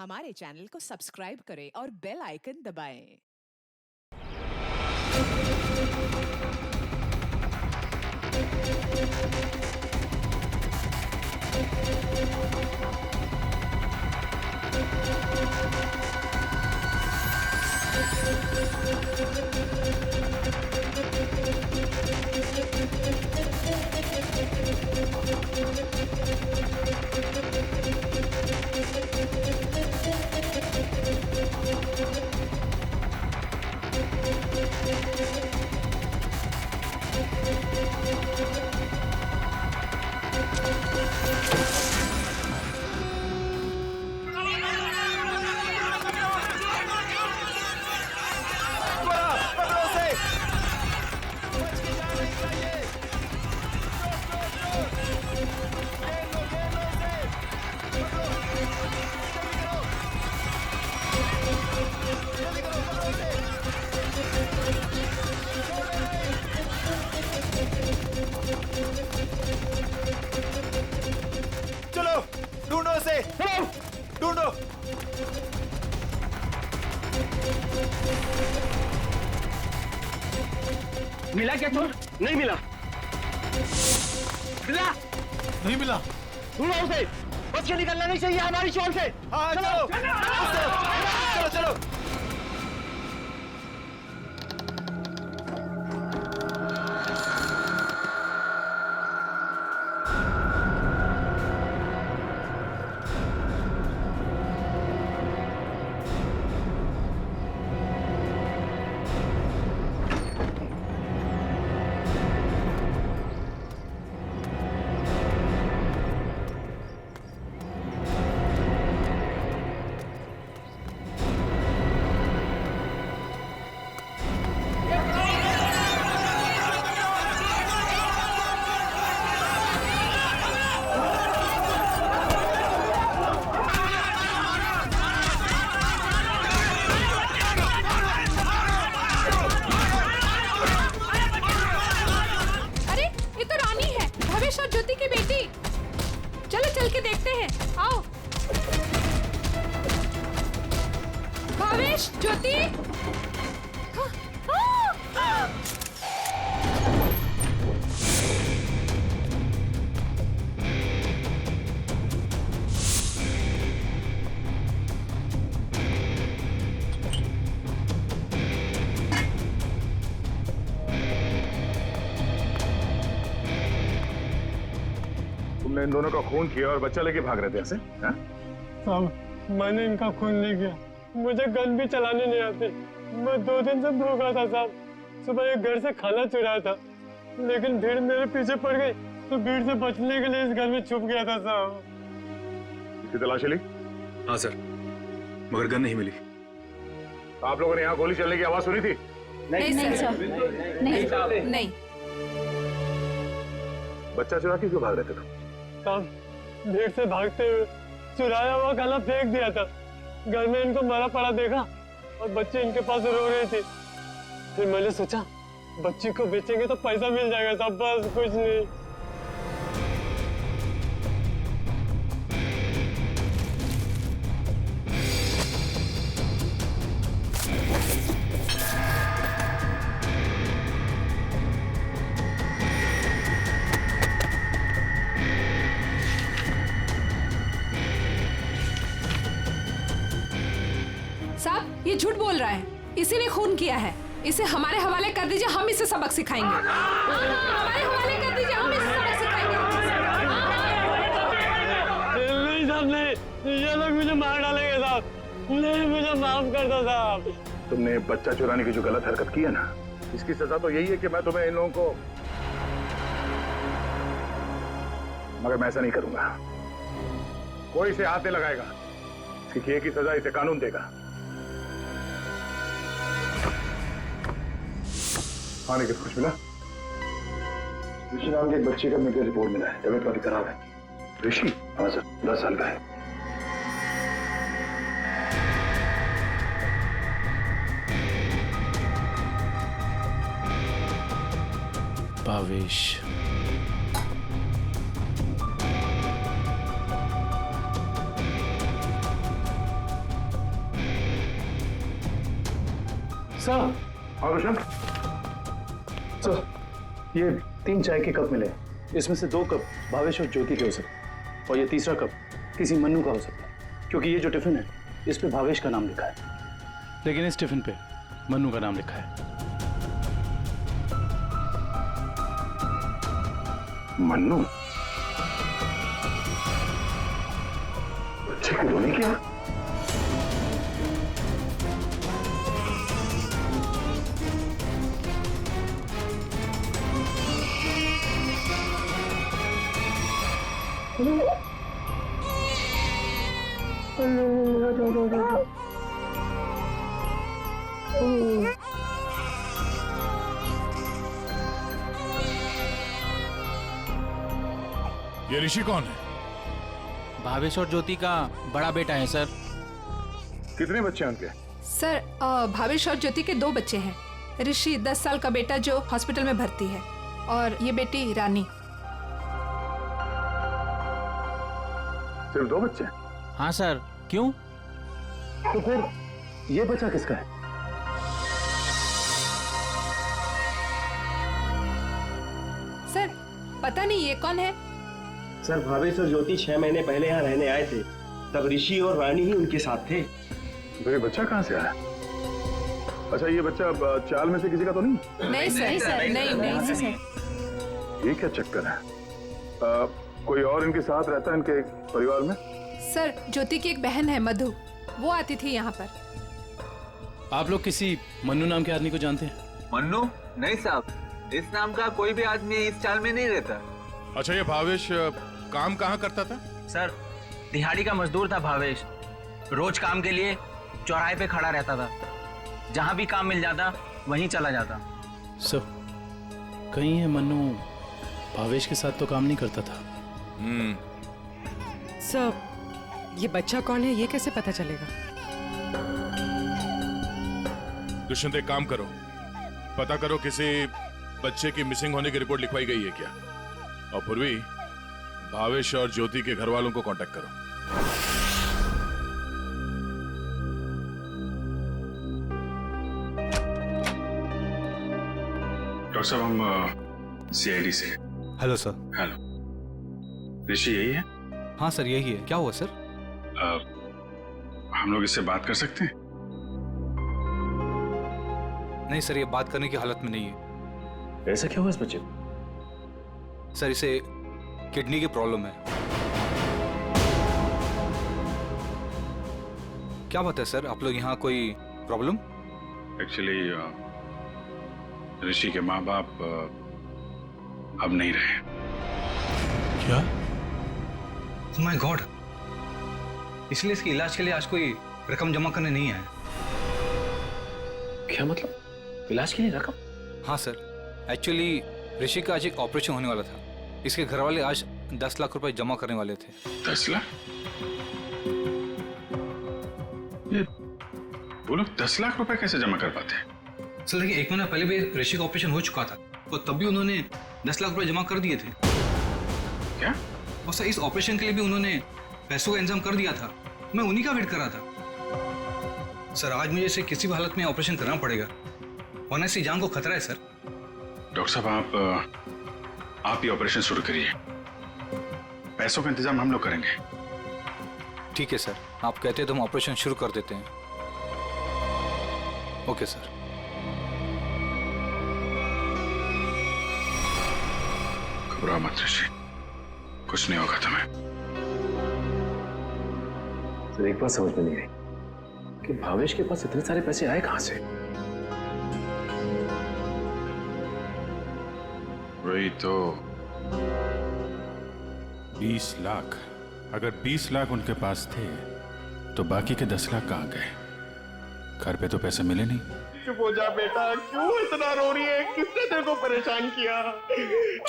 हमारे चैनल को सब्सक्राइब करें और बेल आइकन दबाएं। चलो ढूंढो उसे, ढूंढो। मिला क्या चोर? नहीं मिला। मिला? नहीं मिला। ढूंढो उसे। बच के निकलना नहीं चाहिए हमारी शॉल से। हाँ चलो चलो चलो। ज्योति की बेटी, चलो चल के देखते हैं, आओ। भावेश, ज्योति। तुमने इन दोनों का खून किया और बच्चा लेके भाग रहे थे ऐसे? साहब, मैंने इनका खून नहीं किया। मुझे गन भी चलाने नहीं आती। मैं 2 दिन से भूखा था साहब। सुबह एक घर से खाना चुराया था, लेकिन भीड़ मेरे पीछे पड़ गई, तो भीड़ से बचने के लिए इस घर में छुप गया था साहब। इसकी तलाशी ली? हाँ सर, मगर गन नहीं मिली। आप लोगों ने यहाँ गोली चलने की आवाज सुनी थी? नहीं सर, नहीं। बच्चा चुरा के क्यों भाग रहे थे तुम? साहब, भीड़ से भागते हुए चुराया हुआ खाना फेंक दिया था। घर में इनको मरा पड़ा देखा और बच्चे इनके पास रो रहे थे। फिर मैंने सोचा बच्ची को बेचेंगे तो पैसा मिल जाएगा साहब, बस कुछ नहीं। साहब, ये झूठ बोल रहा है, इसी ने खून किया है। इसे हमारे हवाले कर दीजिए, हम इसे सबक सिखाएंगे। हमारे हवाले कर दीजिए, हम इसे सबक सिखाएंगे। नहीं साहब, नहीं, ये लोग मुझे मार डालेंगे साहब। नहीं, मुझे माफ कर दो साहब। तुमने बच्चा चुराने की जो गलत हरकत की है ना, इसकी सजा तो यही है कि मैं तुम्हें इन लोगों को, मगर मैं ऐसा नहीं करूंगा। कोई इसे हाथ नहीं लगाएगा। इसकी एक ही सजा इसे कानून देगा। हाँ, लेकिन कुछ मिला? ऋषि नाम के एक बच्चे का मेडिकल रिपोर्ट मिला है, तबीयत काफी खराब है। ऋषि? हाँ सर, 10 साल का है। भावेश, सर हाँ रोशन, सर, ये 3 चाय के कप मिले। इसमें से 2 कप भावेश और ज्योति के हो सकते और ये तीसरा कप किसी मन्नू का हो सकता है, क्योंकि ये जो टिफिन है इस पे भावेश का नाम लिखा है, लेकिन इस टिफिन पे मन्नू का नाम लिखा है। मन्नू बच्चे को रोने क्या? ये ऋषि कौन है? भावेश और ज्योति का बड़ा बेटा है सर। कितने बच्चे हैं उनके? सर भावेश और ज्योति के 2 बच्चे हैं। ऋषि 10 साल का बेटा जो हॉस्पिटल में भर्ती है, और ये बेटी रानी। सिर्फ 2 बच्चे? हाँ सर, क्यों? तो फिर ये बच्चा किसका है? सर पता नहीं ये कौन है। सर भावेश और ज्योति 6 महीने पहले यहाँ रहने आए थे, तब ऋषि और रानी ही उनके साथ थे। तो ये बच्चा कहाँ से आया? अच्छा, ये बच्चा चाल में से किसी का तो नहीं? नहीं सर, नहीं सर। ये क्या चक्कर है? कोई और इनके साथ रहता है इनके परिवार में? सर ज्योति की एक बहन है मधु, वो आती थी यहाँ पर। आप लोग किसी मन्नू नाम के आदमी को जानते हैं? मन्नू? नहीं साहब, इस नाम का कोई भी आदमी इस चाल में नहीं रहता। अच्छा, ये भावेश काम कहाँ करता था? सर दिहाड़ी का मजदूर था भावेश। रोज काम के लिए चौराहे पे खड़ा रहता था, जहाँ भी काम मिल जाता वहीं चला जाता। सर कहीं है मन्नू भावेश के साथ तो काम नहीं करता था। सर ये बच्चा कौन है ये कैसे पता चलेगा? दुष्यंत, एक काम करो, पता करो किसी बच्चे की मिसिंग होने की रिपोर्ट लिखवाई गई है क्या, और पूर्वी भावेश और ज्योति के घर वालों को कांटेक्ट करो। डॉक्टर साहब, हम सीआईडी से। Hello sir. हेलो, ऋषि यही है? हाँ सर यही है। क्या हुआ सर? हम लोग इससे बात कर सकते हैं? नहीं सर, ये बात करने की हालत में नहीं है। ऐसा क्या हुआ इस बच्चे को? सर इसे किडनी की प्रॉब्लम है। क्या बात है सर, आप लोग यहाँ कोई प्रॉब्लम? एक्चुअली ऋषि के माँ बाप अब नहीं रहे। क्या? ओह माय गॉड, इसलिए इसके इलाज के लिए आज कोई रकम जमा करने नहीं आया। क्या मतलब? इलाज के लिए रकम? हाँ सर, एक्चुअली ऋषि का आज एक ऑपरेशन होने वाला था। इसके घर वाले आज 10 लाख रुपए जमा करने वाले थे। 10 लाख? ये वो लोग 10 लाख रुपए कैसे जमा कर पाते हैं? सर देखिए, 1 महीना पहले भी ऋषि का ऑपरेशन हो चुका था और तब भी उन्होंने 10 लाख रुपए जमा कर दिए थे। क्या? और सर इस ऑपरेशन के लिए भी उन्होंने पैसों का इंतजाम कर दिया था। मैं उन्हीं का वेट कर रहा था। सर आज मुझे इसे किसी भी हालत में ऑपरेशन करना पड़ेगा, वरना इसकी जान को खतरा है सर। डॉक्टर साहब, आप ये ऑपरेशन शुरू करिए, पैसों का इंतजाम हम लोग करेंगे। ठीक है सर, आप कहते हैं तो हम ऑपरेशन शुरू कर देते हैं। Okay sir. घबराओ मत ऋषि, कुछ नहीं होगा तुम्हें। सर एक बात समझ में नहीं आई कि भावेश के पास इतने सारे पैसे आए कहां से? वही तो 20 लाख। अगर 20 लाख उनके पास थे तो बाकी के 10 लाख कहाँ गए? घर पे तो पैसे मिले नहीं। चुप हो जा बेटा, क्यों इतना रो रही है? किसने तेरे को परेशान किया?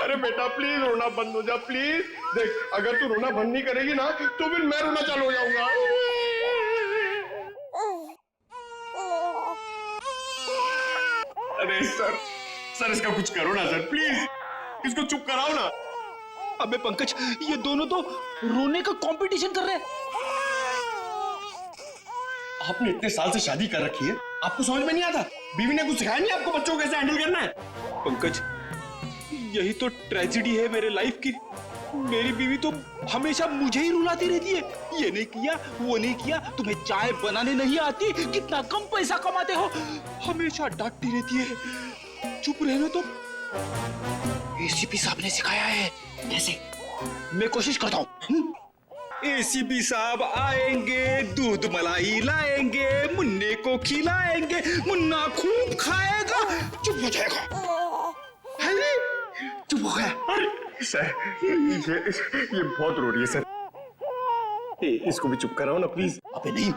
अरे बेटा प्लीज रोना बंद हो जा, प्लीज। देख, अगर तू रोना बंद नहीं करेगी ना तो फिर मैं रोना चालू हो जाऊंगा। अरे सर इसका कुछ करो ना सर, प्लीज इसको चुप कराओ ना। अबे पंकज, ये दोनों तो रोने का कंपटीशन कर रहे हैं। आपने इतने साल से शादी कर रखी है, आपको समझ में नहीं आता? बीवी ने कुछ सिखाया नहीं आपको बच्चों को कैसे हैंडल करना है? पंकज, यही तो ट्रेजेडी है मेरे लाइफ की। मेरी बीवी तो हमेशा मुझे ही रुलाती रहती है, ये नहीं किया, वो नहीं किया, तुम्हें चाय बनाने नहीं आती, कितना कम पैसा कमाते हो, हमेशा डांटती रहती है। चुप रहना तो। एसीपी साहब ने सिखाया है। कैसे? मैं कोशिश करता हूँ। एसीपी साहब आएंगे, दूध मलाई लाएंगे, मुन्ने को खिलाएंगे, मुन्ना खूब खाएगा, चुप हो जाएगा। अरे चुप हो गया। सर ये बहुत रो रही है सर, इसको भी चुप कराओ ना प्लीज। अबे नहीं,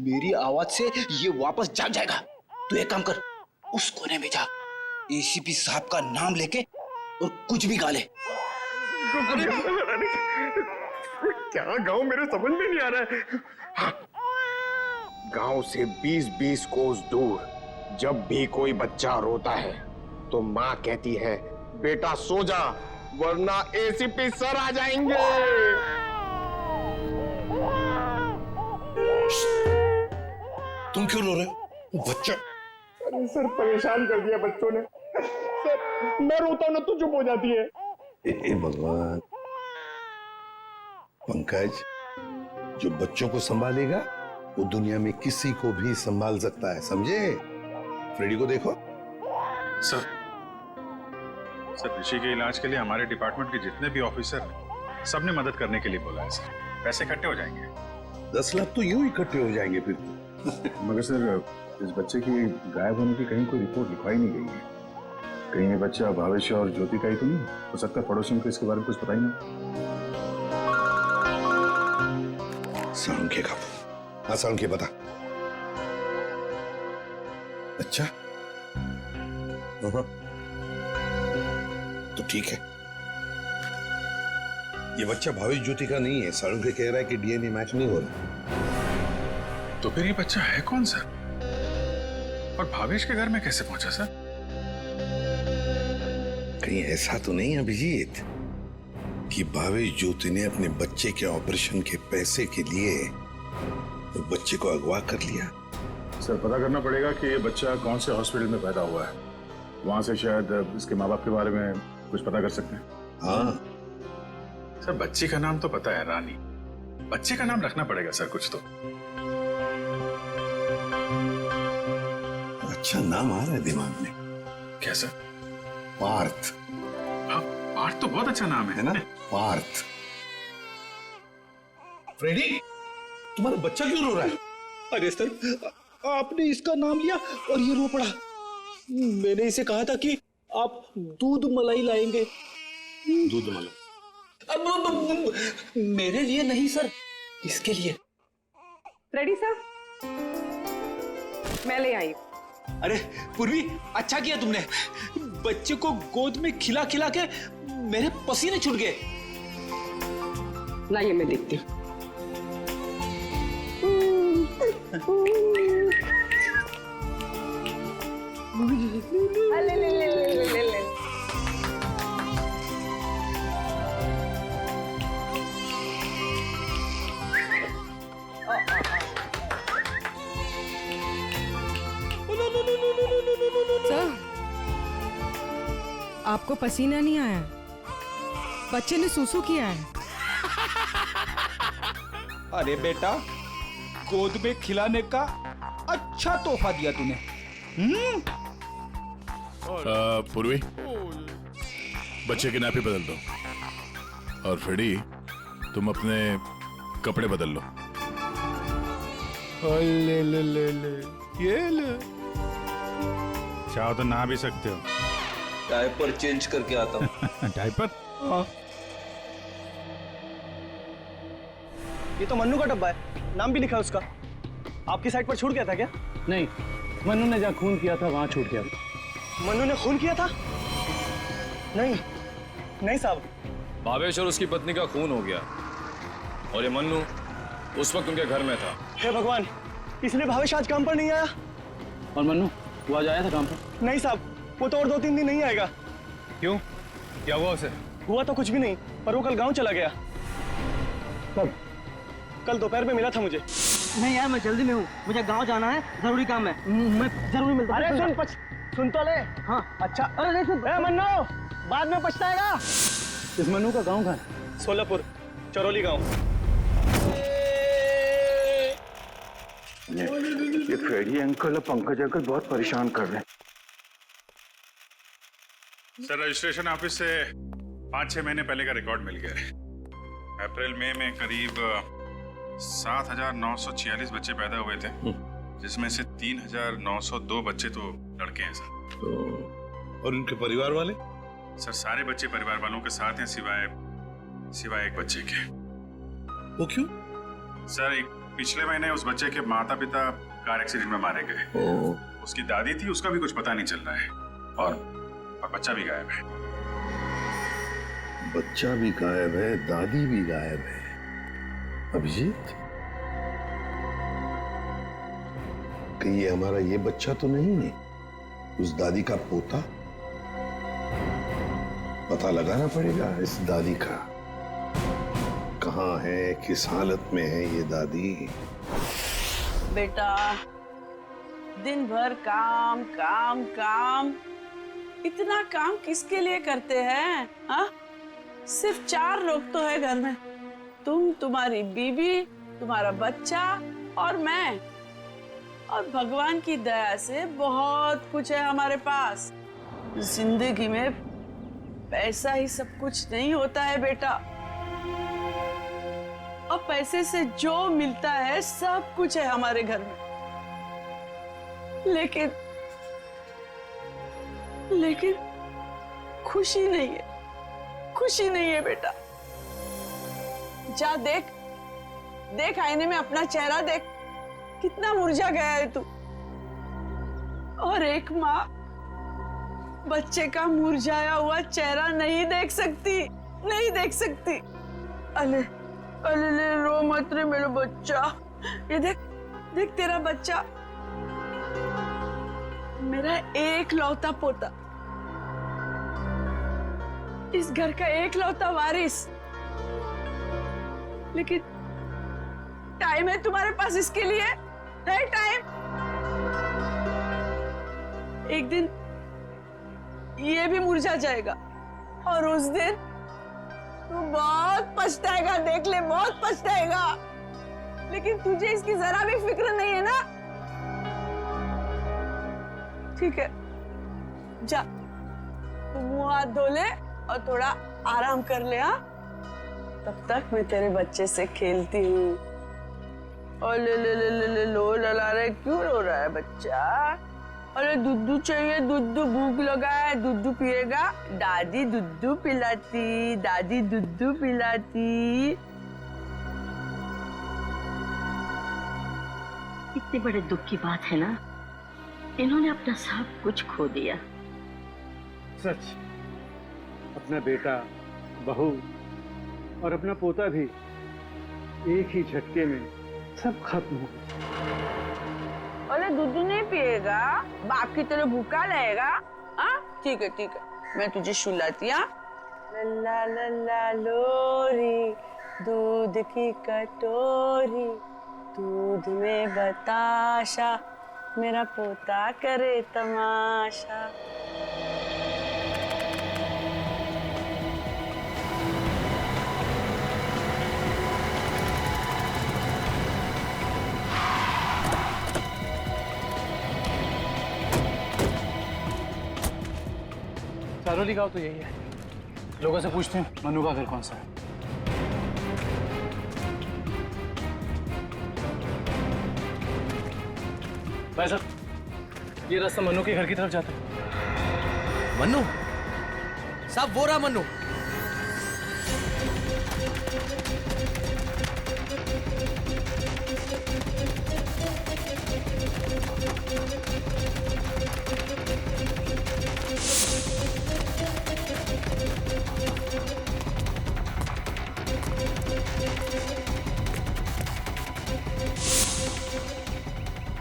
मेरी आवाज से ये वापस जाग जाएगा। तू एक काम कर, उस कोने में जा, एसीपी साहब का नाम लेके और कुछ भी गा ले। क्या गाँव मेरे समझ में नहीं आ रहा है। गांव से 20-20 कोस दूर जब भी कोई बच्चा रोता है तो माँ कहती है बेटा सो जा वरना एसीपी सर आ जाएंगे। तुम क्यों रो रहे हो? बच्चा। अरे सर परेशान कर दिया बच्चों ने। सर मैं रोता हूं ना तो चुप हो जाती है। भगवान, पंकज, जो बच्चों को संभालेगा वो दुनिया में किसी को भी संभाल सकता है, समझे? फ्रेडी को देखो। सर ऋषि के इलाज के लिए हमारे डिपार्टमेंट के जितने भी ऑफिसर हैं, सबने मदद करने के लिए बोला है सर। पैसे इकट्ठे हो जाएंगे। 10 लाख तो यूं इकट्ठे हो जाएंगे फिर। मगर सर इस बच्चे की गायब होने की कहीं कोई रिपोर्ट लिखवाई नहीं गई है। कहीं ये बच्चा भावेश और ज्योति का ही तो नहीं हो सकता? पड़ोसियों को इसके बारे में कुछ पता ही नहीं। सालुंखे का। हाँ सालुंखे बता। अच्छा तो ठीक है, ये बच्चा भावेश ज्योति का नहीं है। सालुंखे कह रहा है कि डीएनए मैच नहीं हो रहा। तो फिर ये बच्चा है कौन सर? और भावेश के घर में कैसे पहुंचा सर? कहीं ऐसा तो नहीं अभिजीत कि भावेश ज्योति ने अपने बच्चे के ऑपरेशन के पैसे के लिए तो बच्चे को अगवा कर लिया? सर पता करना पड़ेगा कि ये बच्चा कौन से हॉस्पिटल में पैदा हुआ है, वहां से शायद इसके माँ बाप के बारे में कुछ पता कर सकते हैं। हाँ सर बच्ची का नाम तो पता है रानी, बच्चे का नाम रखना पड़ेगा सर कुछ तो। अच्छा नाम आ रहा है दिमाग में। क्या सर? पार्थ। पार्थ तो बहुत अच्छा नाम है ना? पार्थ। फ्रेडी, तुम्हारा बच्चा क्यों रो रहा है? अरे सर, आपने इसका नाम लिया और ये रो पड़ा। मैंने इसे कहा था कि आप दूध मलाई लाएंगे। दूध मलाई? अब मेरे लिए नहीं सर, इसके लिए। रेडी सर, मैं ले आई। अरे पूर्वी, अच्छा किया तुमने। बच्चे को गोद में खिला खिला के मेरे पसीने छूट गए। लाइए मैं देखती हूँ। ले ले ले ले ले ले ले। सर, आपको पसीना नहीं आया? बच्चे ने सूसू किया है। अरे बेटा, गोद में खिलाने का अच्छा तोहफा दिया तूने। पूर्वी, बच्चे की नापी बदल दो और फ्रेडी तुम अपने कपड़े बदल लो। ले ले ले ले, ये ले। चाहो तो नहा भी सकते हो। डायपर चेंज करके आता हूँ। डायपर? हाँ। ये तो मन्नू का डब्बा है, नाम भी लिखा है उसका। आपकी साइड पर छूट गया था क्या? नहीं, मन्नू ने जहाँ खून किया था वहां छूट गया। मन्नू ने खून किया था? नहीं नहीं साहब। भावेश और उसकी पत्नी का खून हो गया और ये मन्नू उस वक्त उनके घर में था। हे भगवान, इसलिए भावेश आज काम पर नहीं आया। और मन्नू वो आज आया था काम पर? नहीं साहब, वो तो और 2-3 दिन नहीं आएगा। क्यों? क्या हुआ उसे? हुआ तो कुछ भी नहीं, पर वो कल गांव चला गया। कब? कल दोपहर में मिला था मुझे। नहीं यार मैं जल्दी में हूँ, मुझे गांव जाना है, जरूरी काम है, मैं जरूरी मिलता हूँ। अरे सुन तो ले। हाँ अच्छा। अरे नहीं सुन मन्नू, बाद में पछताएगा। इस मन्नू का गांव कहाँ है? सोलापुर चरौली गांव। ये फ्रेडी अंकल और पंकज अंकल बहुत परेशान कर रहे हैं। सर रजिस्ट्रेशन ऑफिस से 5-6 महीने पहले का रिकॉर्ड मिल गया है। अप्रैल मई में करीब 7,946 बच्चे पैदा हुए थे, जिसमें से 3,902 बच्चे तो लड़के हैं सर। तो और उनके परिवार वाले? सर सारे बच्चे परिवार वालों के साथ हैं सिवाय एक बच्चे के। वो क्यों? सर पिछले महीने उस बच्चे के माता पिता कार एक्सीडेंट में मारे गए। उसकी दादी थी, उसका भी कुछ पता नहीं चल रहा है, और बच्चा भी गायब है। बच्चा भी गायब है, दादी भी गायब है। अभिजीत, कहीं ये हमारा ये बच्चा तो नहीं है? उस दादी का पोता? पता लगाना पड़ेगा इस दादी का, कहाँ है, किस हालत में है ये दादी। बेटा दिन भर काम काम काम, इतना काम किसके लिए करते हैं? हाँ, सिर्फ 4 लोग तो है घर में, तुम, तुम्हारी बीवी, तुम्हारा बच्चा और मैं। और भगवान की दया से बहुत कुछ है हमारे पास। जिंदगी में पैसा ही सब कुछ नहीं होता है बेटा, और पैसे से जो मिलता है सब कुछ है हमारे घर में। लेकिन खुशी नहीं है, खुशी नहीं है बेटा। जा देख आईने में अपना चेहरा देख, कितना मुरझा गया है तू। और एक माँ बच्चे का मुरझाया हुआ चेहरा नहीं देख सकती। अले रो मत रे मेरा बच्चा। ये देख तेरा बच्चा, मेरा एक लौता पोता, इस घर का एक लौता वारिस। लेकिन टाइम है तुम्हारे पास इसके लिए? है टाइम? एक दिन ये भी मुरझा जाएगा, और उस दिन तू बहुत पछताएगा, देख ले बहुत पछताएगा। लेकिन तुझे इसकी जरा भी फिक्र नहीं है ना? ठीक है, जा तू मुंह हाथ धो ले और थोड़ा आराम कर ले। हाँ, तब तक मैं तेरे बच्चे से खेलती हूँ। और ले लो लला रहे, क्यों रो रहा है बच्चा? अरे दूध चाहिए, दूध, भूख लगा है, दूध पिएगा? दादी दूध पिलाती, दादी दूध पिलाती। इतने बड़े दुख की बात है ना, इन्होंने अपना सब कुछ खो दिया। सच, अपना बेटा, बहू और अपना पोता भी एक ही झटके में सब खत्म हो गया। अरे दूध नहीं पिएगा? बाप की तरह भूखा रहेगा? हाँ ठीक है, मैं तुझे सुलाती। लल्ला लल्ला लोरी, दूध की कटोरी, दूध में बताशा, मेरा पोता करे तमाशा। चरौली गांव तो यही है। लोगों से पूछते हैं मन्नू का घर कौन सा है। भाई साहब, ये रास्ता मन्नू के घर की तरफ जाता है। मन्नू साहब, वो रहा मन्नू।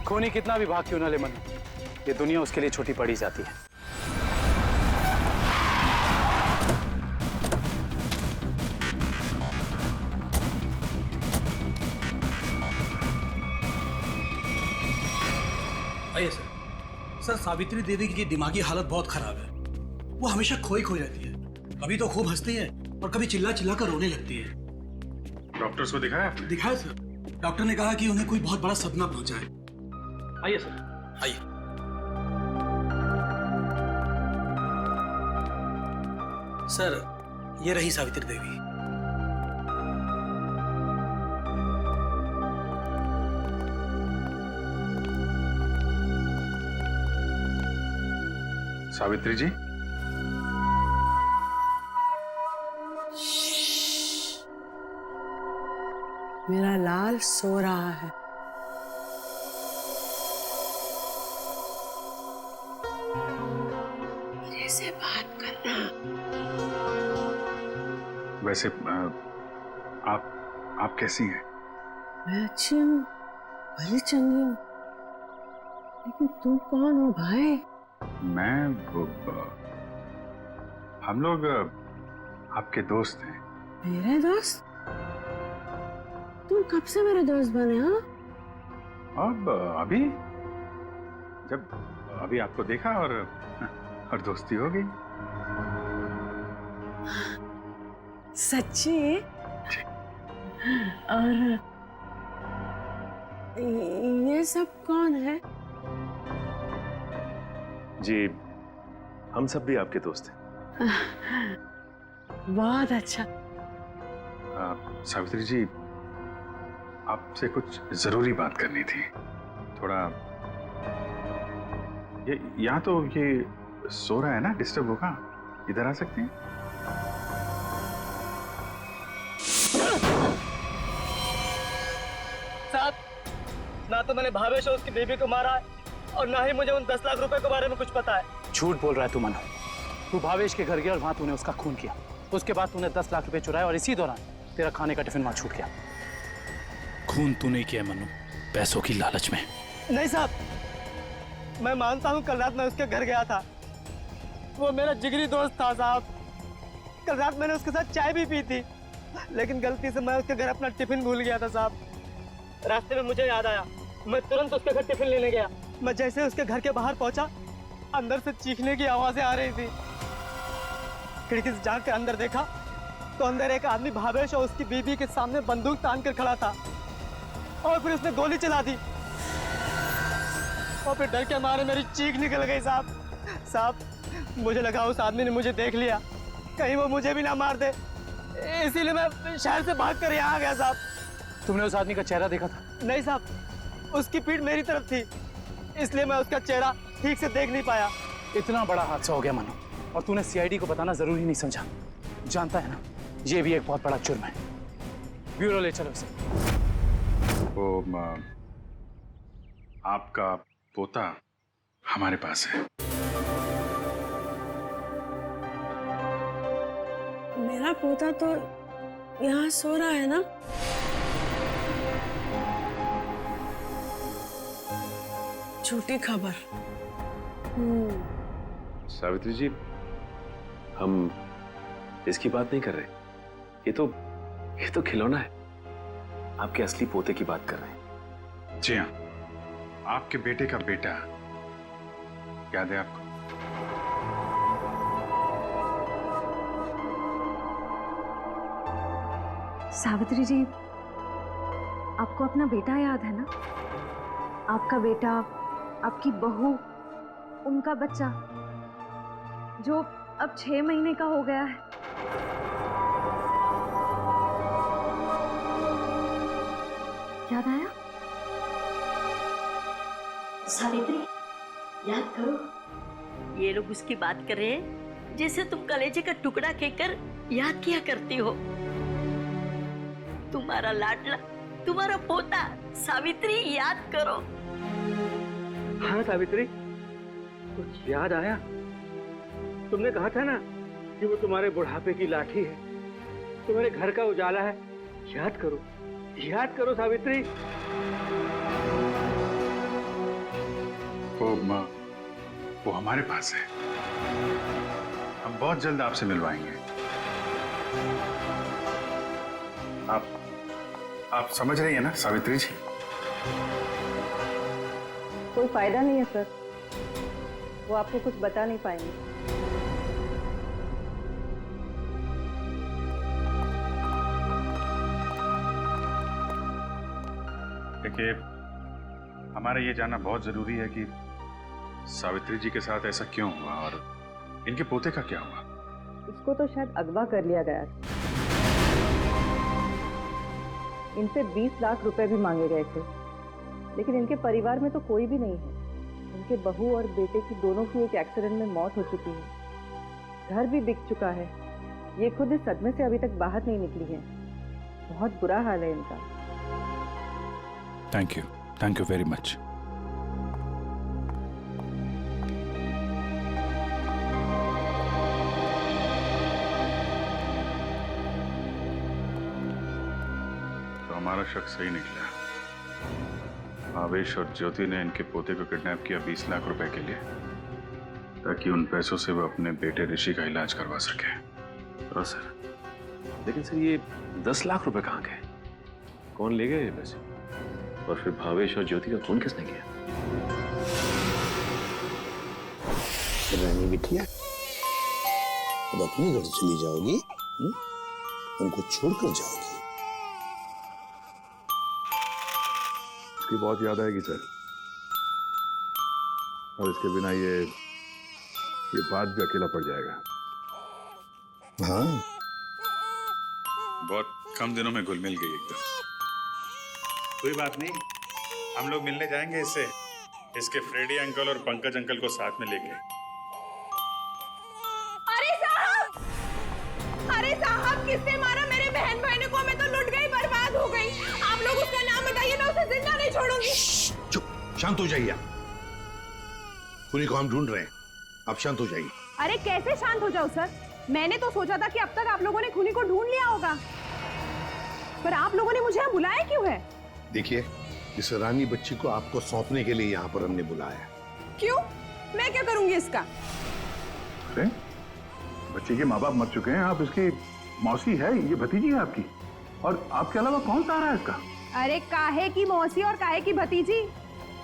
खूनी कितना भी भाग क्यों ना ले मन्नू, ये दुनिया उसके लिए छोटी पड़ी जाती है। आइए सर। सर, सावित्री देवी की दिमागी हालत बहुत खराब है। वो हमेशा खोई खोई रहती है। कभी तो खूब हंसती है और कभी चिल्ला चिल्ला कर रोने लगती है। डॉक्टर्स को दिखाया? दिखाया सर। डॉक्टर ने कहा कि उन्हें कोई बहुत बड़ा सदमा पहुंचा है। आइए सर, आइए। सर, ये रही सावित्री देवी। सावित्री जी, मेरा लाल सो रहा है। मेरे से बात करना। वैसे आप कैसी हैं? मैं अच्छी हूँ, भली चंगी हूँ, लेकिन तुम कौन हो भाई? हम लोग आपके दोस्त हैं। मेरे दोस्त? तुम कब से मेरे दोस्त बने? हाँ, अब अभी आपको देखा और दोस्ती हो गई। सच्ची? और ये सब कौन है? जी, हम सब भी आपके दोस्त हैं। बहुत अच्छा। सावित्री जी, आपसे कुछ जरूरी बात करनी थी। थोड़ा ये यहाँ तो ये सो रहा है ना, डिस्टर्ब होगा। इधर आ सकते हैं? साहब, ना तो मैंने भावेश और उसकी बेबी को मारा है और ना ही मुझे उन 10 लाख रुपए के बारे में कुछ पता है। झूठ बोल रहा है तू मनु। तू भावेश के घर गया और वहां तूने उसका खून किया। उसके बाद तूने 10 लाख रुपए चुराए और इसी दौरान तेरा खाने का टिफिन वहां छूट गया। खून तू नहीं किया मनु, पैसों की लालच में। नहीं साहब, मैं मानता हूँ कल रात मैं उसके घर गया था। वो मेरा जिगरी दोस्त था साहब। कल रात मैंने उसके साथ चाय भी पी थी, लेकिन गलती से मैं उसके घर अपना टिफिन भूल गया था साहब। रास्ते में मुझे याद आया, मैं तुरंत उसके घर टिफिन लेने गया। मैं जैसे उसके घर के बाहर पहुंचा, अंदर से चीखने की आवाजें आ रही थी। खिड़की से झांक के अंदर देखा तो अंदर एक आदमी भावेश और उसकी बीवी के सामने बंदूक तान कर खड़ा था और फिर उसने गोली चला दी और फिर डर के मारे मेरी चीख निकल गई साहब। मुझे लगा उस आदमी ने मुझे देख लिया, कहीं वो मुझे भी ना मार दे, इसीलिए मैं शहर से भाग कर यहाँ आ गया साहब। तुमने उस आदमी का चेहरा देखा था? नहीं साहब, उसकी पीठ मेरी तरफ थी, इसलिए मैं उसका चेहरा ठीक से देख नहीं पाया। इतना बड़ा हादसा हो गया मनु, और तूने सीआईडी को बताना जरूरी नहीं समझा। जानता है ना, ये भी एक बहुत बड़ा जुर्म है। ब्यूरो ले चलो इसे। वो आपका पोता हमारे पास है। मेरा पोता तो यहाँ सो रहा है ना? झूठी खबर। सावित्री जी, हम इसकी बात नहीं कर रहे। ये तो खिलौना है। आपके असली पोते की बात कर रहे हैं। जी हाँ, आपके बेटे का बेटा। याद है आपको? सावित्री जी, आपको अपना बेटा याद है ना? आपका बेटा, आपकी बहू, उनका बच्चा जो अब 6 महीने का हो गया है। याद आया? सावित्री, याद करो। ये लोग उसकी बात कर रहे हैं जैसे तुम कलेजे का टुकड़ा कहकर याद किया करती हो। तुम्हारा लाडला, तुम्हारा पोता सावित्री, याद करो। हाँ सावित्री, कुछ याद आया? तुमने कहा था ना कि वो तुम्हारे बुढ़ापे की लाठी है, तुम्हारे घर का उजाला है। याद करो, याद करो सावित्री। वो हमारे पास है। हम बहुत जल्द आपसे मिलवाएंगे। आप समझ रही हैं ना सावित्री जी? कोई फायदा नहीं है सर, वो आपको कुछ बता नहीं पाएंगे। देखिए, हमारा ये जानना बहुत जरूरी है कि सावित्री जी के साथ ऐसा क्यों हुआ और इनके पोते का क्या हुआ। इसको तो शायद अगवा कर लिया गया था। इनसे 20 लाख रुपए भी मांगे गए थे, लेकिन इनके परिवार में तो कोई भी नहीं है। इनके बहू और बेटे की दोनों की एक एक्सीडेंट में मौत हो चुकी है। घर भी बिक चुका है। ये खुद इस सदमे से अभी तक बाहर नहीं निकली है। बहुत बुरा हाल है इनका। Thank you very much. तो हमारा शक सही निकला। भावेश और ज्योति ने इनके पोते को किडनैप किया 20 लाख रुपए के लिए, ताकि उन पैसों से वो अपने बेटे ऋषि का इलाज करवा सके। हाँ सर, लेकिन सर ये 10 लाख रुपए कहाँ गए? कौन ले गए ये पैसे? और फिर भावेश और ज्योति का खून किसने किया? रानी बिटिया, अब अपने घर चली जाओगी? उनको छोड़कर जाओगी? इसकी बहुत याद आएगी सर, और इसके बिना ये बात भी अकेला पड़ जाएगा। हाँ, बहुत कम दिनों में घुल मिल गई एकदम। कोई बात नहीं, हम लोग मिलने जाएंगे इससे, इसके फ्रेडी अंकल और पंकज अंकल को साथ में लेके। अरे साहब, किसने मारा मेरे बहन भाई को? मैं तो लुट गई, बर्बाद हो गई। आप लोग उसका नाम बताइए, मैं उसे जिंदा नहीं छोड़ूंगी। चुप, शांत हो जाइए। खूनी को हम ढूंढ रहे हैं, आप शांत हो जाइए। अरे कैसे शांत हो जाओ सर? मैंने तो सोचा था कि अब तक आप लोगों ने खूनी को ढूंढ लिया होगा, पर आप लोगों ने मुझे यहाँ बुलाया क्यों है? देखिए, इस रानी बच्ची को आपको सौंपने के लिए यहाँ पर हमने बुलाया। क्यों? मैं क्या करूंगी इसका? अरे बच्चे के माँ बाप मर चुके हैं, आप इसकी मौसी है, ये भतीजी है आपकी, और आपके अलावा कौन सा आ रहा है इसका? अरे काहे की मौसी और काहे की भतीजी?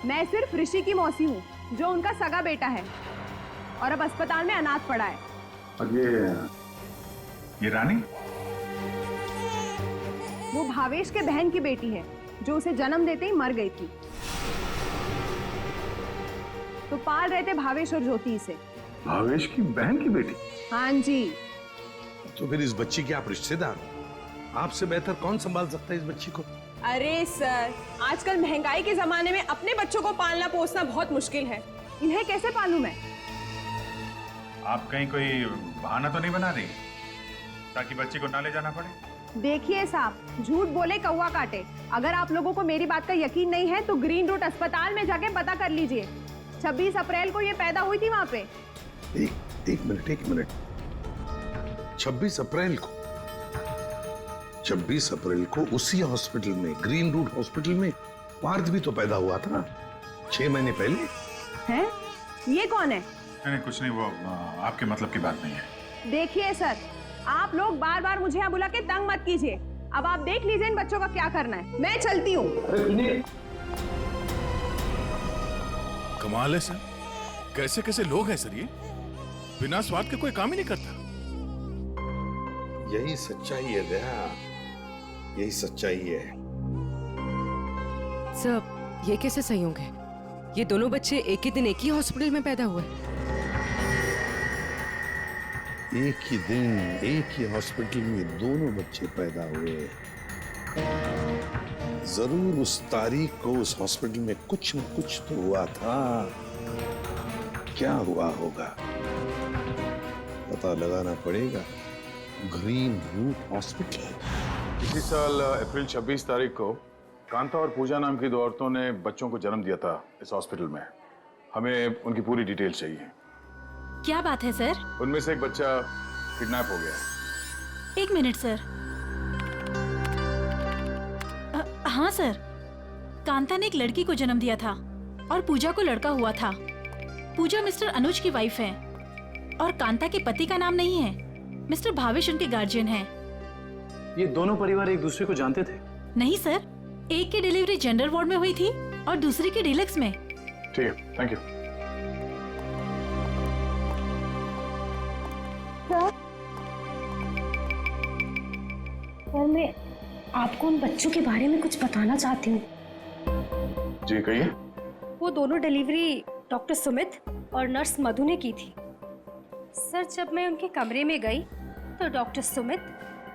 मैं सिर्फ ऋषि की मौसी हूँ, जो उनका सगा बेटा है और अब अस्पताल में अनाथ पड़ा है। और ये रानी? वो भावेश के बहन की बेटी है, जो उसे जन्म देते ही मर गई थी। तो पाल रहे थे भावेश और ज्योति से। भावेश की बहन की बेटी? हाँ जी। तो फिर इस बच्ची के आप रिश्तेदार हो, आपसे बेहतर कौन संभाल सकता है इस बच्ची को? अरे सर, आजकल महंगाई के जमाने में अपने बच्चों को पालना पोसना बहुत मुश्किल है। इन्हें कैसे पालूं मैं? आप कहीं कोई बहाना तो नहीं बना रही ताकि बच्ची को ना ले जाना पड़े? देखिए साहब, झूठ बोले कौवा काटे। अगर आप लोगों को मेरी बात का यकीन नहीं है तो ग्रीन रूट अस्पताल में जाके पता कर लीजिए। 26 अप्रैल को ये पैदा हुई थी वहाँ पे। एक मिनट। 26 अप्रैल को? 26 अप्रैल को उसी हॉस्पिटल में, ग्रीन रूट हॉस्पिटल में पार्थ भी तो पैदा हुआ था 6 महीने पहले। हैं? ये कौन है? नहीं, कुछ नहीं, वो आपके मतलब की बात नहीं है। देखिए सर, आप लोग बार बार मुझे यहाँ बुला के तंग मत कीजिए। अब आप देख लीजिए इन बच्चों का क्या करना है। मैं चलती हूँ। कमाल है सर, कैसे कैसे लोग हैं सर ये, बिना स्वार्थ के कोई काम ही नहीं करता। यही सच्चाई है दया, यही सच्चाई है। सर, ये कैसे संयोग है? ये दोनों बच्चे एक ही दिन एक ही हॉस्पिटल में पैदा हुए। एक ही दिन एक ही हॉस्पिटल में दोनों बच्चे पैदा हुए। जरूर उस तारीख को उस हॉस्पिटल में कुछ न कुछ तो हुआ था। क्या हुआ होगा पता लगाना पड़ेगा। Green route hospital. इसी साल अप्रैल 26 तारीख को कांता और पूजा नाम की 2 औरतों ने बच्चों को जन्म दिया था इस हॉस्पिटल में। हमें उनकी पूरी डिटेल चाहिए। क्या बात है सर? उनमें से एक बच्चा किडनैप हो गया। 1 मिनट सर। हाँ सर, कांता ने एक लड़की को जन्म दिया था और पूजा को लड़का हुआ था। पूजा मिस्टर अनुज की वाइफ है और कांता के पति का नाम नहीं है। मिस्टर भावेश उनके गार्जियन हैं। ये दोनों परिवार एक दूसरे को जानते थे? नहीं सर, एक की डिलीवरी जनरल वार्ड में हुई थी और दूसरी की डीलक्स में। ठीक है, थैंक यू। सर मैं आपको उन बच्चों के बारे में कुछ बताना चाहती हूँ। जी कहिए। वो दोनों डिलीवरी डॉक्टर सुमित और नर्स मधु ने की थी। सर जब मैं उनके कमरे में गई तो डॉक्टर सुमित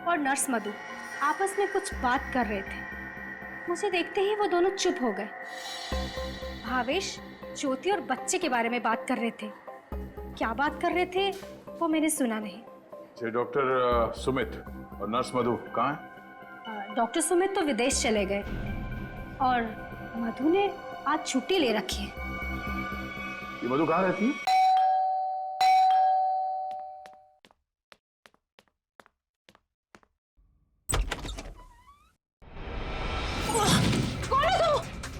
और नर्स मधु आपस में कुछ बात कर रहे थे। मुझे देखते ही वो दोनों चुप हो गए। भावेश, ज्योति और बच्चे के बारे में बात कर रहे थे। क्या बात कर रहे थे वो मैंने सुना नहीं। जी डॉक्टर सुमित और नर्स मधु कहाँ हैं? डॉक्टर सुमित तो विदेश चले गए और मधु ने आज छुट्टी ले रखी है। ये मधु कहाँ रहती है? कौन हो तुम?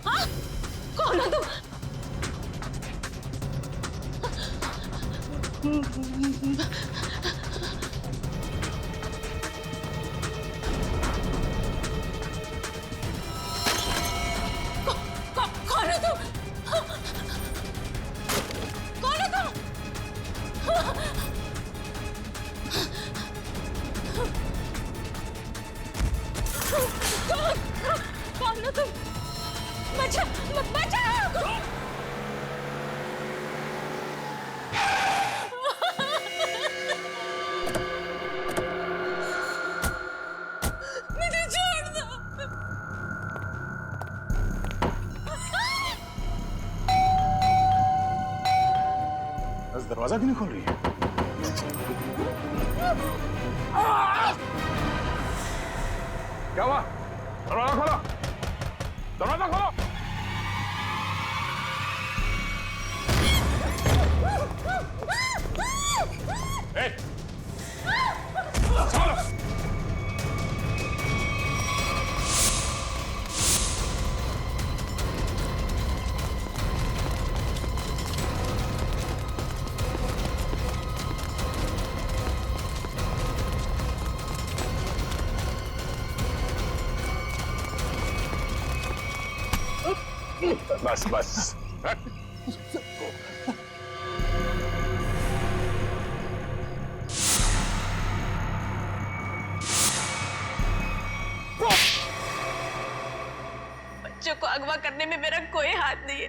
हाँ? कौन हो तुम? कौन हो तुम? कौन हो तुम? कौन हो तुम? बचाओ! मुझे छोड़ दो। बस दरवाजा क्यों नहीं खोल रही है? क्या हुआ? दरवाजा खोलो! दरवाजा खोलो! बस बस। बच्चों को अगवा करने में मेरा कोई हाथ नहीं है।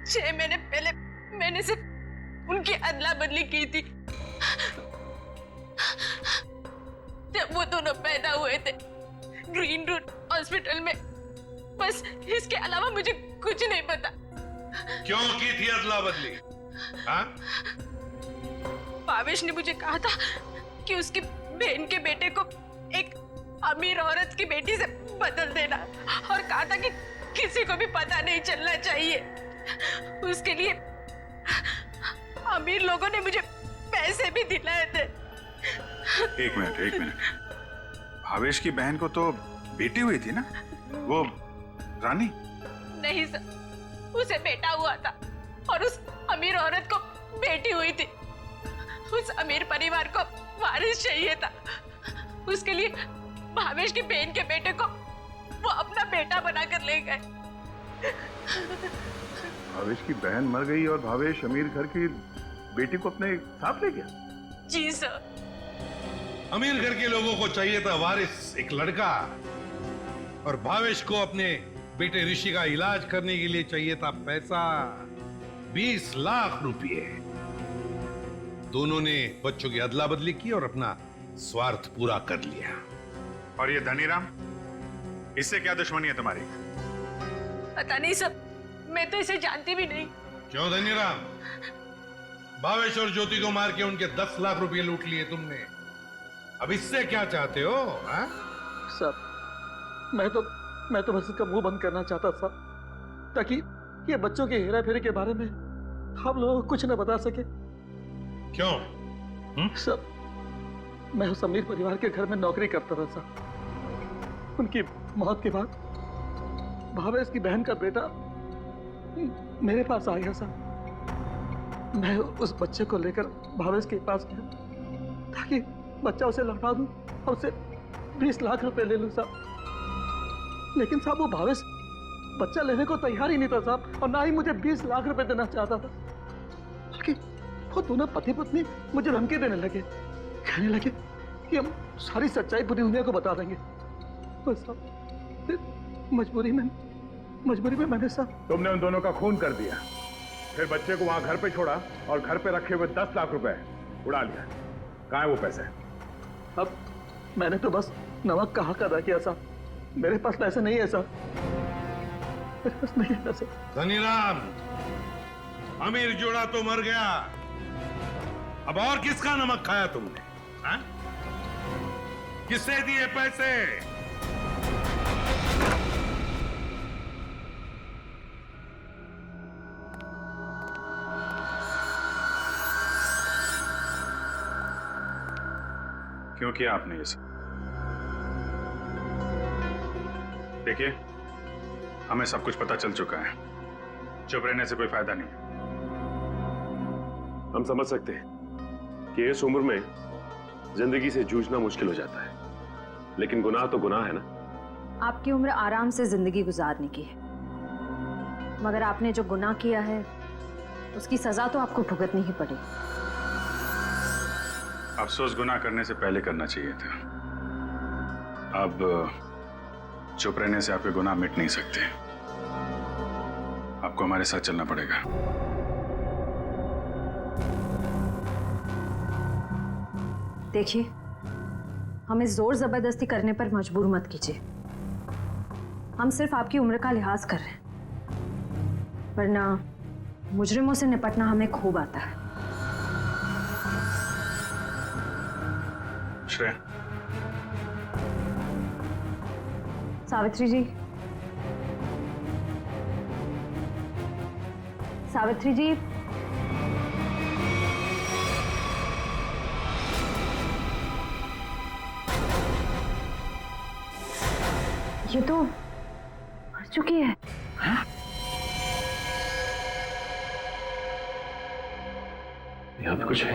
6 महीने पहले मैंने सिर्फ उनकी अदला बदली की थी। जब वो दोनों पैदा हुए थे ग्रीन रूट हॉस्पिटल में। बस इसके अलावा मुझे कुछ नहीं पता। क्यों की थी अदला बदली? हाँ? भावेश ने मुझे कहा था कि उसकी बहन के बेटे को एक अमीर औरत की बेटी से बदल देना और कहा था कि किसी को भी पता नहीं चलना चाहिए। उसके लिए अमीर लोगों ने मुझे पैसे भी दिलाए थे। एक मिनट। भावेश की बहन को तो बेटी हुई थी ना, वो रानी? नहीं सर, उसे बेटा हुआ था और उस अमीर औरत को बेटी हुई थी। उस अमीर परिवार को वारिस चाहिए था। उसके लिए भावेश की बहन के बेटे को वो अपना बेटा बनाकर ले गए। भावेश की बहन मर गई और भावेश अमीर घर की बेटी को अपने साथ ले गया? जी सर। अमीर घर के लोगों को चाहिए था वारिस, एक लड़का, और भावेश को अपने बेटे ऋषि का इलाज करने के लिए चाहिए था पैसा, 20 लाख रुपए। दोनों ने बच्चों की अदला बदली की और अपना स्वार्थ पूरा कर लिया। और ये धनीराम, इससे क्या दुश्मनी है तुम्हारी? पता नहीं सर, मैं तो इसे जानती भी नहीं। क्यों धनीराम? भावेश और ज्योति को मार के उनके 10 लाख रुपए लूट लिए तुमने। अब इससे क्या चाहते हो? हाँ? सर मैं तो बस इसका मुंह बंद करना चाहता था ताकि ये बच्चों के हेरा फेरी के बारे में हम लोगों को कुछ न बता सके। क्यों? सर मैं उस अमीर परिवार के घर में नौकरी करता था सर। उनकी मौत के बाद भावेश की बहन का बेटा मेरे पास आ गया सर। मैं उस बच्चे को लेकर भावेश के पास गया ताकि बच्चा उसे लौटा दूं और उसे 20 लाख रुपए ले लूं साहब। लेकिन साहब वो भावेश बच्चा लेने को तैयार ही नहीं था साहब, और ना ही मुझे 20 लाख रुपए देना चाहता था। बल्कि वो दोनों पति पत्नी मुझे धमकी देने लगे, कहने लगे कि हम सारी सच्चाई पूरी दुनिया को बता देंगे। बस साहब मजबूरी में मैंने साहब। तुमने उन दोनों का खून कर दिया, फिर बच्चे को वहां घर पे छोड़ा और घर पे रखे हुए 10 लाख रुपए उड़ा लिया। कहाँ है वो पैसे? अब मैंने तो बस नमक का हक अदा किया साहब, मेरे पास पैसे नहीं है साहब, मेरे पास नहीं है पैसे। धनीराम, अमीर जोड़ा तो मर गया, अब और किसका नमक खाया तुमने? हाँ? किससे दिए पैसे? क्यों किया आपने ये सब? देखिए, हमें सब कुछ पता चल चुका है, चुप रहने से कोई फायदा नहीं। हम समझ सकते हैं कि इस उम्र में जिंदगी से जूझना मुश्किल हो जाता है, लेकिन गुनाह तो गुनाह है ना। आपकी उम्र आराम से जिंदगी गुजारने की है, मगर आपने जो गुनाह किया है उसकी सजा तो आपको भुगतनी ही पड़ेगी। अफसोस गुनाह करने से पहले करना चाहिए था। अब चुप रहने से आपके गुनाह मिट नहीं सकते, आपको हमारे साथ चलना पड़ेगा। देखिए, हमें जोर जबरदस्ती करने पर मजबूर मत कीजिए। हम सिर्फ आपकी उम्र का लिहाज कर रहे हैं, वरना मुजरिमों से निपटना हमें खूब आता है। श्रेया, सावित्री जी, सावित्री जी, ये तो मर चुकी है। हाँ? यहाँ पे कुछ है।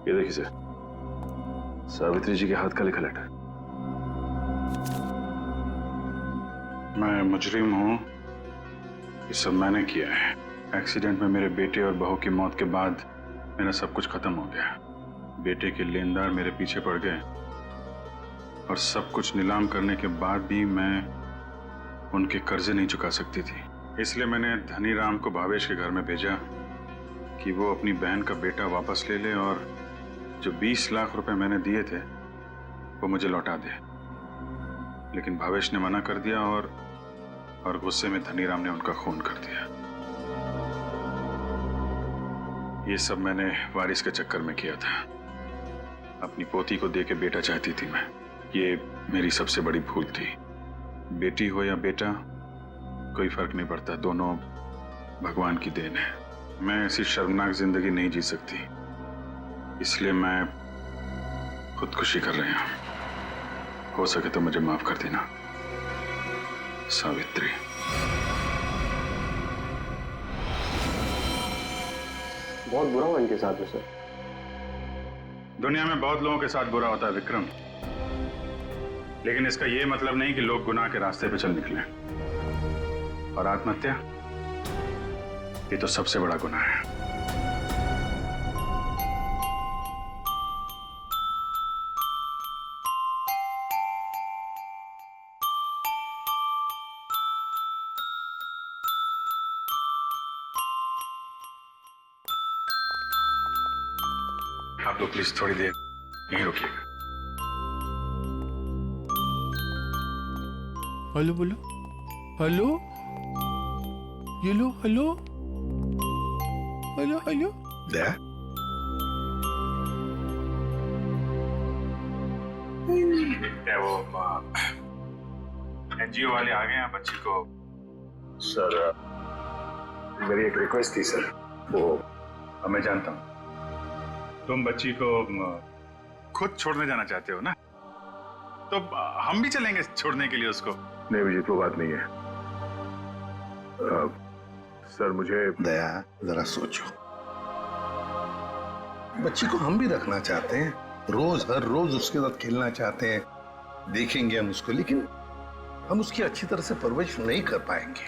ये देखिए सर, सावित्री जी के हाथ का लिखा लेटर। मैं मुजरिम हूं, ये सब मैंने किया है। एक्सीडेंट में मेरे बेटे और बहू की मौत के बाद मेरा सब कुछ खत्म हो गया। बेटे के लेनदार मेरे पीछे पड़ गए और सब कुछ नीलाम करने के बाद भी मैं उनके कर्जे नहीं चुका सकती थी। इसलिए मैंने धनीराम को भावेश के घर में भेजा कि वो अपनी बहन का बेटा वापस ले ले और जो 20 लाख रुपए मैंने दिए थे वो मुझे लौटा दे। लेकिन भावेश ने मना कर दिया और गुस्से में धनीराम ने उनका खून कर दिया। ये सब मैंने वारिस के चक्कर में किया था। अपनी पोती को दे के बेटा चाहती थी मैं। ये मेरी सबसे बड़ी भूल थी। बेटी हो या बेटा, कोई फर्क नहीं पड़ता, दोनों भगवान की देन है। मैं ऐसी शर्मनाक जिंदगी नहीं जी सकती, इसलिए मैं खुदकुशी कर रही हूं। हो सके तो मुझे माफ कर देना सावित्री। बहुत बुरा हुआ इनके साथ में सर। दुनिया में बहुत लोगों के साथ बुरा होता है विक्रम, लेकिन इसका यह मतलब नहीं कि लोग गुनाह के रास्ते पे चल निकले। और आत्महत्या, ये तो सबसे बड़ा गुनाह है। आप लोग प्लीज थोड़ी देर यहीं रुकिएगा। हेलो बोलो, हेलो, ये लो, हेलो, हेलो, हेलो। दया, वो एनजीओ वाले आ गए हैं बच्ची को। सर, मेरी एक रिक्वेस्ट थी सर। वो मैं जानता हूँ तुम बच्ची को खुद छोड़ने जाना चाहते हो ना, तो हम भी चलेंगे छोड़ने के लिए उसको। नहीं विजित, वो बात नहीं है। सर मुझे दया, जरा सोचो। बच्ची को हम भी रखना चाहते हैं, रोज हर रोज उसके साथ खेलना चाहते हैं, देखेंगे हम उसको, लेकिन हम उसकी अच्छी तरह से परवरिश नहीं कर पाएंगे।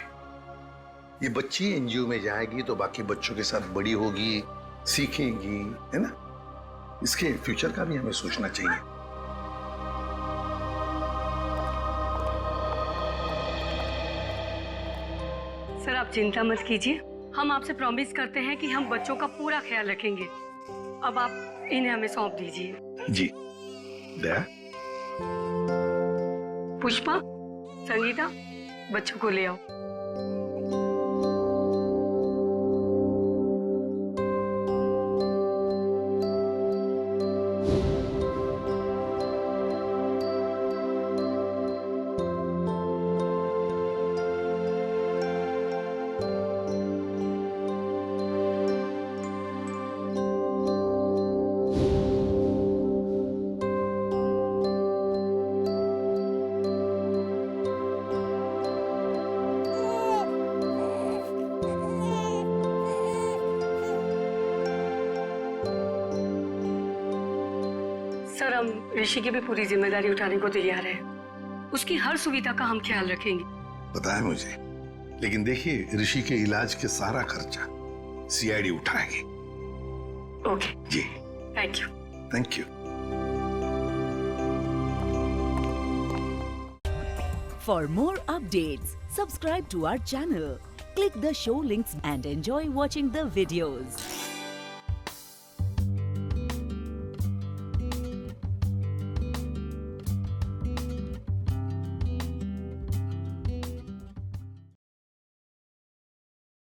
ये बच्ची एनजीओ में जाएगी तो बाकी बच्चों के साथ बड़ी होगी, सीखेगी, है ना? इसके फ्यूचर का भी हमें सोचना चाहिए। सर आप चिंता मत कीजिए, हम आपसे प्रॉमिस करते हैं कि हम बच्चों का पूरा ख्याल रखेंगे। अब आप इन्हें हमें सौंप दीजिए। जी दया। पुष्पा, संगीता, बच्चों को ले आओ। सर हम ऋषि की भी पूरी जिम्मेदारी उठाने को तैयार है। उसकी हर सुविधा का हम ख्याल रखेंगे। पता है मुझे, लेकिन देखिए ऋषि के इलाज के सारा खर्चा सीआईडी उठाएगी। ओके जी thank you. Thank you. For more updates, subscribe to our channel, click the show links and enjoy watching the videos.